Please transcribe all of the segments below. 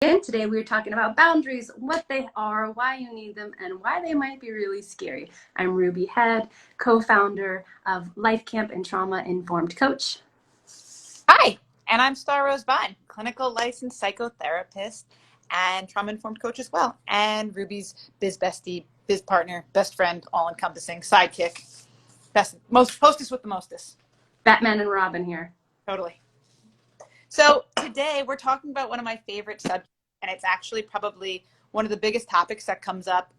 And today we're talking about boundaries, what they are, why you need them, and why they might be really scary. I'm Ruby Head, co-founder of Life Camp and Trauma Informed Coach. Hi, and I'm Star Rose Vine, clinical licensed psychotherapist and trauma informed coach as well, and Ruby's biz bestie, biz partner, best friend, all encompassing sidekick, most hostess with the mostest. Batman and Robin here. Totally. So today we're talking about one of my favorite subjects, and it's actually probably one of the biggest topics that comes up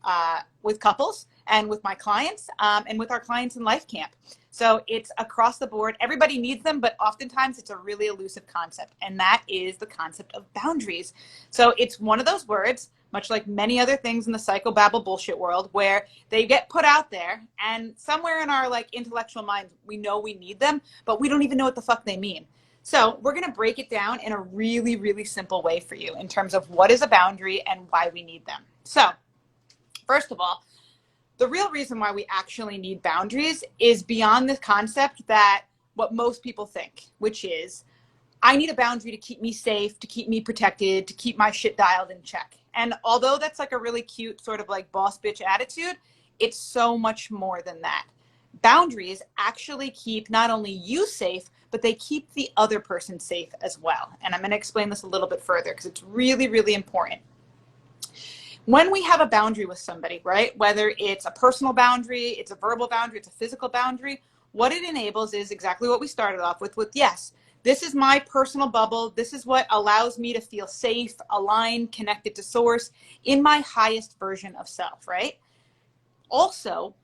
with couples and with my clients and with our clients in Life Camp. So it's across the board. Everybody needs them, but oftentimes it's a really elusive concept, and that is the concept of boundaries. So it's one of those words, much like many other things in the psychobabble bullshit world, where they get put out there, and somewhere in our intellectual minds, we know we need them, but we don't even know what the fuck they mean. So we're going to break it down in a really, really simple way for you in terms of what is a boundary and why we need them. So first of all, the real reason why we actually need boundaries is beyond the concept that what most people think, which is I need a boundary to keep me safe, to keep me protected, to keep my shit dialed in check. And although that's like a really cute sort of like boss bitch attitude, it's so much more than that. Boundaries actually keep not only you safe, but they keep the other person safe as well. And I'm going to explain this a little bit further because it's really, really important. When we have a boundary with somebody, right, whether it's a personal boundary, it's a verbal boundary, it's a physical boundary, what it enables is exactly what we started off with yes, this is my personal bubble. This is what allows me to feel safe, aligned, connected to source in my highest version of self, right? Also,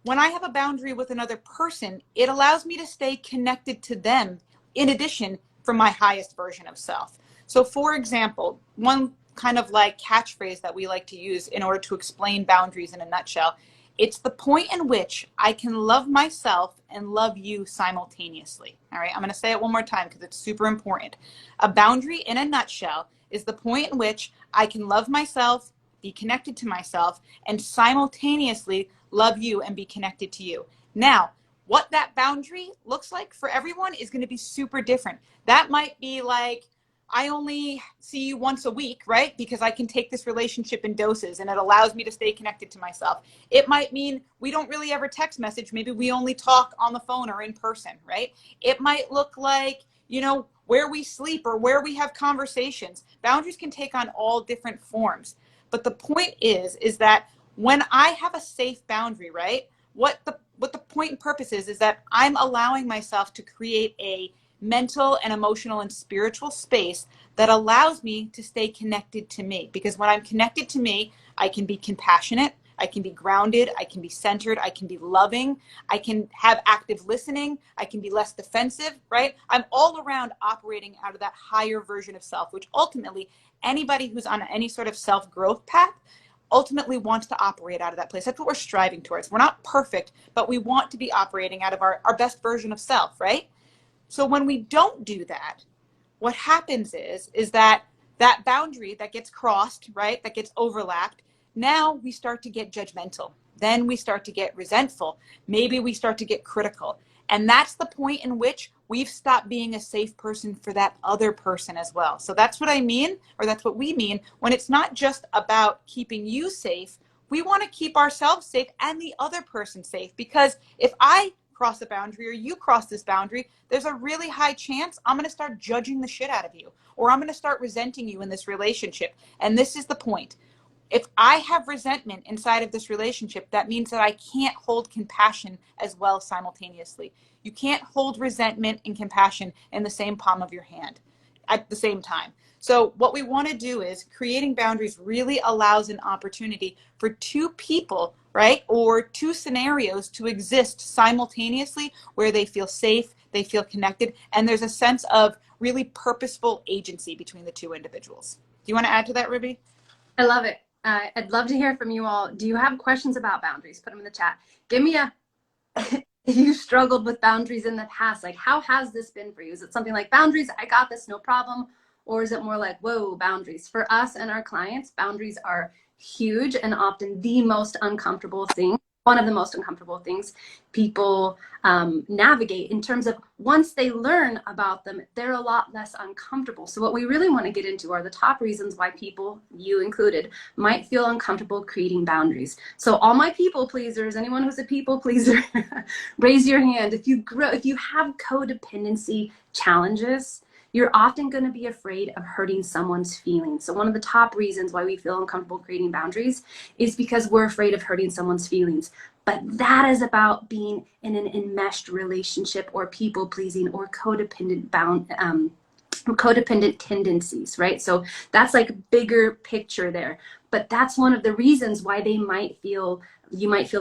when I have a boundary with another person, it allows me to stay connected to them in addition from my highest version of self. So for example, one kind of like catchphrase that we like to use in order to explain boundaries in a nutshell, it's the point in which I can love myself and love you simultaneously. All right, I'm going to say it one more time because it's super important. A boundary in a nutshell is the point in which I can love myself, be connected to myself, and simultaneously love you and be connected to you. Now, what that boundary looks like for everyone is going to be super different. That might be like, I only see you once a week, right? Because I can take this relationship in doses and it allows me to stay connected to myself. It might mean we don't really ever text message. Maybe we only talk on the phone or in person, right? It might look like, where we sleep or where we have conversations. Boundaries can take on all different forms. But the point is that when I have a safe boundary, right? What the point and purpose is that I'm allowing myself to create a mental and emotional and spiritual space that allows me to stay connected to me. Because when I'm connected to me, I can be compassionate, I can be grounded, I can be centered, I can be loving, I can have active listening, I can be less defensive, right? I'm all around operating out of that higher version of self, which ultimately anybody who's on any sort of self-growth path ultimately wants to operate out of that place. That's what we're striving towards. We're not perfect, but we want to be operating out of our best version of self, right? So when we don't do that, what happens is that boundary that gets crossed, right, that gets overlapped, now we start to get judgmental. Then we start to get resentful. Maybe we start to get critical. And that's the point in which we've stopped being a safe person for that other person as well. So that's what I mean, or that's what we mean when it's not just about keeping you safe. We want to keep ourselves safe and the other person safe, because if I cross a boundary or you cross this boundary, there's a really high chance I'm going to start judging the shit out of you, or I'm going to start resenting you in this relationship. And this is the point. If I have resentment inside of this relationship, that means that I can't hold compassion as well simultaneously. You can't hold resentment and compassion in the same palm of your hand at the same time. So what we want to do is creating boundaries really allows an opportunity for two people, right, or two scenarios to exist simultaneously where they feel safe, they feel connected, and there's a sense of really purposeful agency between the two individuals. Do you want to add to that, Ruby? I love it. I'd love to hear from you all. Do you have questions about boundaries? Put them in the chat. Give me a, if you struggled with boundaries in the past, like how has this been for you? Is it something like boundaries, I got this, no problem? Or is it more like, whoa, boundaries? For us and our clients, boundaries are huge and often the most uncomfortable thing one of the most uncomfortable things people navigate in terms of once they learn about them, they're a lot less uncomfortable. So what we really want to get into are the top reasons why people, you included, might feel uncomfortable creating boundaries. So all my people pleasers, anyone who's a people pleaser, raise your hand. If you have codependency challenges, you're often going to be afraid of hurting someone's feelings. So one of the top reasons why we feel uncomfortable creating boundaries is because we're afraid of hurting someone's feelings. But that is about being in an enmeshed relationship or people pleasing or codependent tendencies, right? So that's like bigger picture there. But that's one of the reasons why you might feel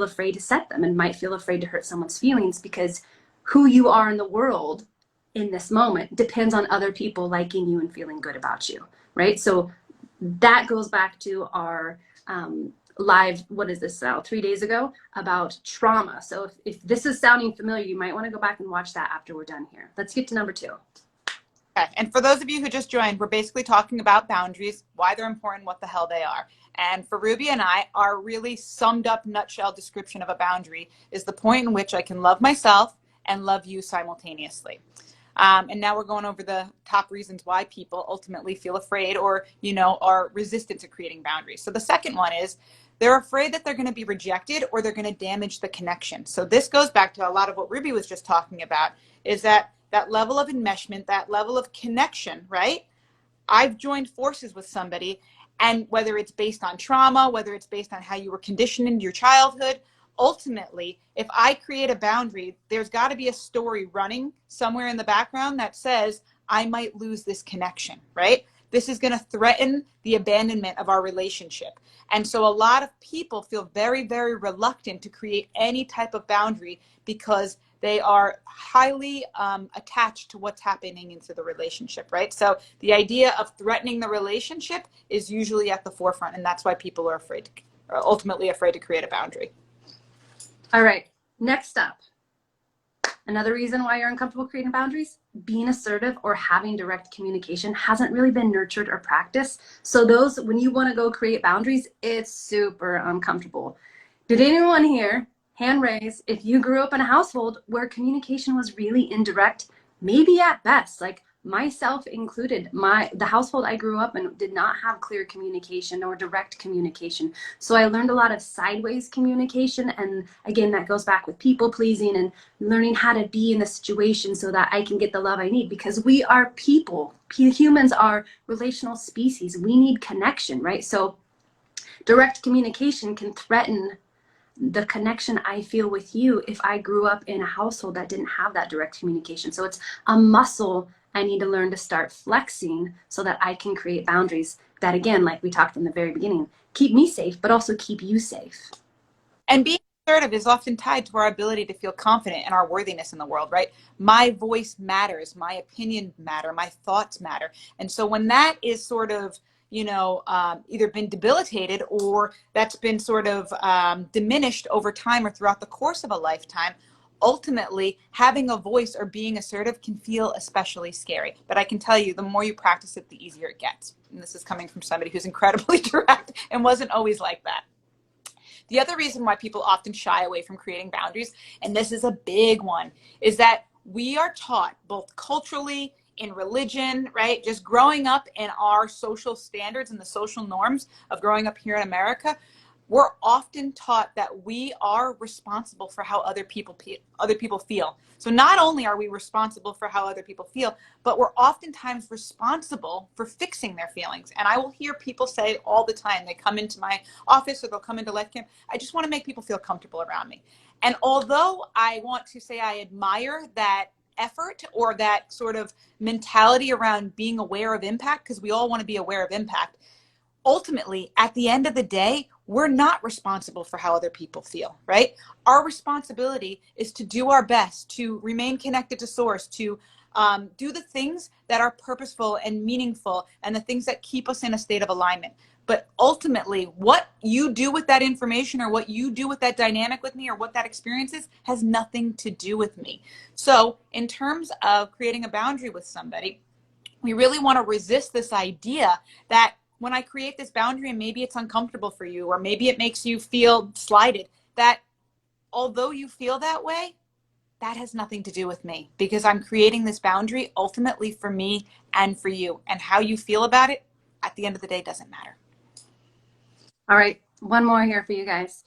afraid to set them and might feel afraid to hurt someone's feelings, because who you are in the world in this moment depends on other people liking you and feeling good about you, right? So that goes back to our live, what is this now, 3 days ago, about trauma. So if this is sounding familiar, you might want to go back and watch that after we're done here. Let's get to number 2. Okay. And for those of you who just joined, we're basically talking about boundaries, why they're important, what the hell they are. And for Ruby and I, our really summed up nutshell description of a boundary is the point in which I can love myself and love you simultaneously. And now we're going over the top reasons why people ultimately feel afraid or, are resistant to creating boundaries. So the second one is they're afraid that they're going to be rejected or they're going to damage the connection. So this goes back to a lot of what Ruby was just talking about, is that level of enmeshment, that level of connection, right? I've joined forces with somebody, and whether it's based on trauma, whether it's based on how you were conditioned in your childhood, ultimately, if I create a boundary, there's got to be a story running somewhere in the background that says I might lose this connection, right? This is going to threaten the abandonment of our relationship. And so a lot of people feel very, very reluctant to create any type of boundary because they are highly attached to what's happening into the relationship, right? So the idea of threatening the relationship is usually at the forefront, and that's why people are ultimately afraid to create a boundary. All right, next up, another reason why you're uncomfortable creating boundaries, being assertive or having direct communication hasn't really been nurtured or practiced. So when you want to go create boundaries, it's super uncomfortable. Did anyone here, hand raise, if you grew up in a household where communication was really indirect, maybe at best, like myself included, the household I grew up in did not have clear communication or direct communication. So I learned a lot of sideways communication. And again, that goes back with people pleasing and learning how to be in the situation so that I can get the love I need, because we are people. Humans are relational species. We need connection, right? So direct communication can threaten the connection I feel with you if I grew up in a household that didn't have that direct communication. So it's a muscle I need to learn to start flexing so that I can create boundaries that, again, like we talked from the very beginning, keep me safe, but also keep you safe. And being assertive is often tied to our ability to feel confident in our worthiness in the world, right? My voice matters, my opinion matter, my thoughts matter. And so when that is sort of either been debilitated or that's been sort of diminished over time or throughout the course of a lifetime, ultimately having a voice or being assertive can feel especially scary. But I can tell you, the more you practice it, the easier it gets. And this is coming from somebody who's incredibly direct and wasn't always like that. The other reason why people often shy away from creating boundaries, and this is a big one, is that we are taught both culturally, in religion, right? Just growing up in our social standards and the social norms of growing up here in America, we're often taught that we are responsible for how other people feel. So not only are we responsible for how other people feel, but we're oftentimes responsible for fixing their feelings. And I will hear people say all the time, they come into my office or they'll come into Life Camp, I just want to make people feel comfortable around me. And although I want to say I admire that effort or that sort of mentality around being aware of impact, because we all want to be aware of impact, ultimately, at the end of the day, we're not responsible for how other people feel, right? Our responsibility is to do our best, to remain connected to source, to do the things that are purposeful and meaningful and the things that keep us in a state of alignment. But ultimately, what you do with that information or what you do with that dynamic with me or what that experience is has nothing to do with me. So in terms of creating a boundary with somebody, we really want to resist this idea that when I create this boundary and maybe it's uncomfortable for you or maybe it makes you feel slighted, that although you feel that way, that has nothing to do with me because I'm creating this boundary ultimately for me and for you. And how you feel about it at the end of the day doesn't matter. All right, one more here for you guys.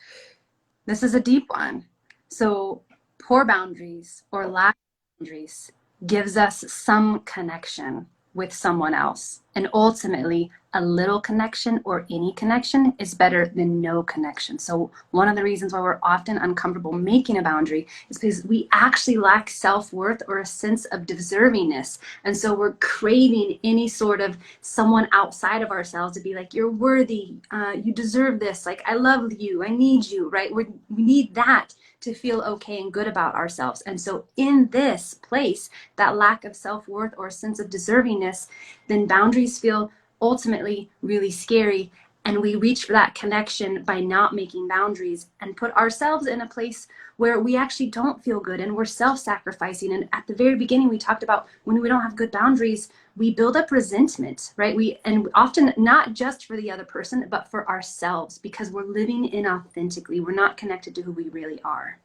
This is a deep one. So poor boundaries or lack of boundaries gives us some connection with someone else. And ultimately, a little connection or any connection is better than no connection. So one of the reasons why we're often uncomfortable making a boundary is because we actually lack self-worth or a sense of deservingness. And so we're craving any sort of someone outside of ourselves to be like, you're worthy, you deserve this, like, I love you, I need you, right? We need that to feel okay and good about ourselves. And so in this place, that lack of self-worth or sense of deservingness, then boundaries feel ultimately really scary. And we reach for that connection by not making boundaries and put ourselves in a place where we actually don't feel good and we're self-sacrificing. And at the very beginning, we talked about when we don't have good boundaries, we build up resentment, right? And often not just for the other person, but for ourselves because we're living inauthentically. We're not connected to who we really are.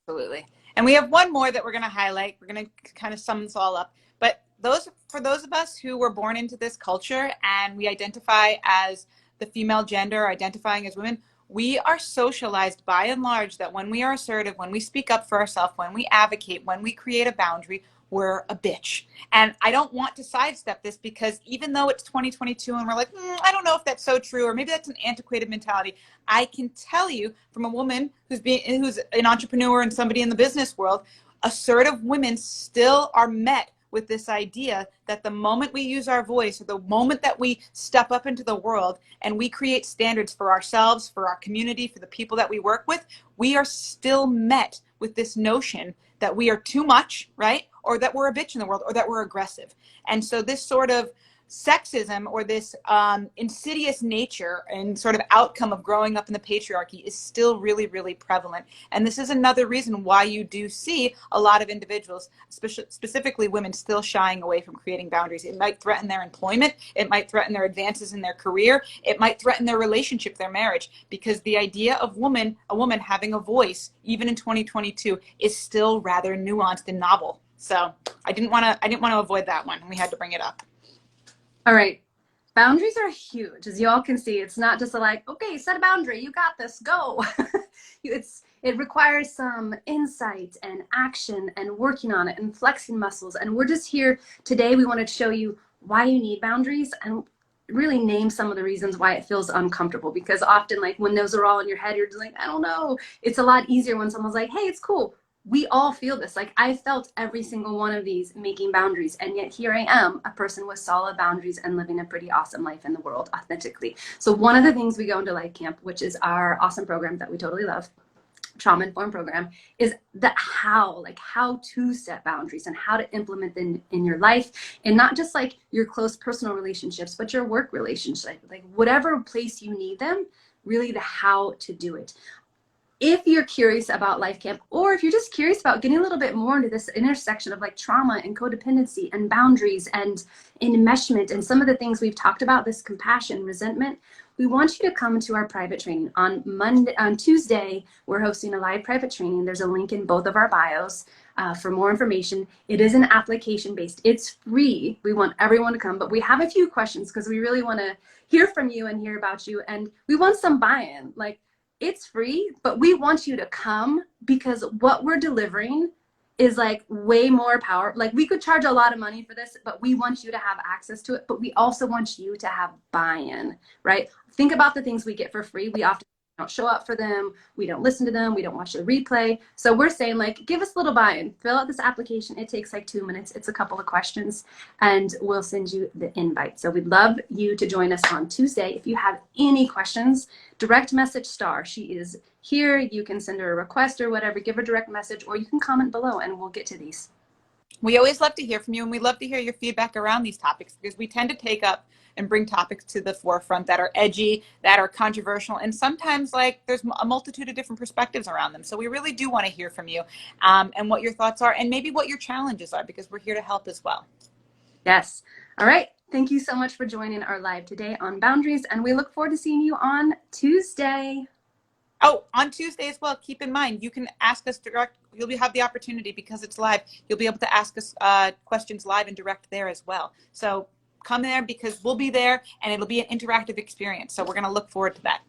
Absolutely. And we have one more that we're going to highlight. We're going to kind of sum this all up. But for those of us who were born into this culture and we identify as the female gender, identifying as women, we are socialized by and large that when we are assertive, when we speak up for ourselves, when we advocate, when we create a boundary, we're a bitch. And I don't want to sidestep this because even though it's 2022 and we're like, I don't know if that's so true, or maybe that's an antiquated mentality, I can tell you from a woman who's an entrepreneur and somebody in the business world, assertive women still are met with this idea that the moment we use our voice or the moment that we step up into the world and we create standards for ourselves, for our community, for the people that we work with, we are still met with this notion that we are too much, right? Or that we're a bitch in the world, or that we're aggressive. And so this sort of sexism or this insidious nature and sort of outcome of growing up in the patriarchy is still really, really prevalent. And this is another reason why you do see a lot of individuals, specifically women, still shying away from creating boundaries. It might threaten their employment. It might threaten their advances in their career. It might threaten their relationship, their marriage, because the idea of a woman having a voice, even in 2022, is still rather nuanced and novel. So I didn't want to avoid that one, and we had to bring it up. All right. Boundaries are huge. As you all can see, it's not just like, okay, set a boundary, you got this, go. It requires some insight and action and working on it and flexing muscles. And we're just here today. We want to show you why you need boundaries and really name some of the reasons why it feels uncomfortable. Because often, like, when those are all in your head, you're just like, I don't know. It's a lot easier when someone's like, hey, it's cool. We all feel this. Like, I felt every single one of these making boundaries, and yet here I am, a person with solid boundaries and living a pretty awesome life in the world authentically. So one of the things we go into Life Camp, which is our awesome program that we totally love, trauma informed program, is the how to set boundaries and how to implement them in your life, and not just like your close personal relationships, but your work relationship, like whatever place you need them, really the how to do it. If you're curious about Life Camp, or if you're just curious about getting a little bit more into this intersection of like trauma and codependency and boundaries and enmeshment and some of the things we've talked about, this compassion, resentment, we want you to come to our private training on Tuesday. We're hosting a live private training. There's a link in both of our bios for more information. It is an application based. It's free. We want everyone to come, but we have a few questions because we really want to hear from you and hear about you, and we want some buy-in. Like, it's free, but we want you to come because what we're delivering is like way more power. Like, we could charge a lot of money for this, but we want you to have access to it. But we also want you to have buy-in, right? Think about the things we get for free. We often don't show up for them. We don't listen to them. We don't watch the replay. So we're saying, like, give us a little buy-in. Fill out this application. It takes like 2 minutes. It's a couple of questions, and we'll send you the invite. So we'd love you to join us on Tuesday. If you have any questions, direct message Star. She is here. You can send her a request or whatever. Give her a direct message, or you can comment below, and we'll get to these. We always love to hear from you, and we love to hear your feedback around these topics, because we tend to take up and bring topics to the forefront that are edgy, that are controversial, and sometimes like there's a multitude of different perspectives around them. So we really do want to hear from you and what your thoughts are, and maybe what your challenges are, because we're here to help as well. Yes. All right. Thank you so much for joining our live today on boundaries, and we look forward to seeing you on Tuesday. Oh, on Tuesday as well, keep in mind, you can ask us direct. You'll have the opportunity because it's live. You'll be able to ask us questions live and direct there as well. So come there because we'll be there and it'll be an interactive experience. So we're going to look forward to that.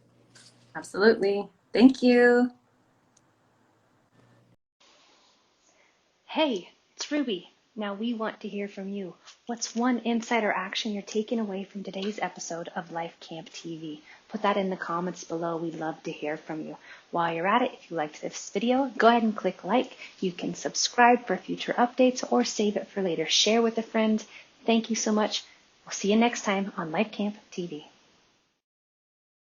Absolutely. Thank you. Hey, it's Ruby. Now we want to hear from you. What's one insight or action you're taking away from today's episode of Life Camp TV? Put that in the comments below. We'd love to hear from you. While you're at it, if you liked this video, go ahead and click like. You can subscribe for future updates or save it for later. Share with a friend. Thank you so much. We'll see you next time on Life Camp TV.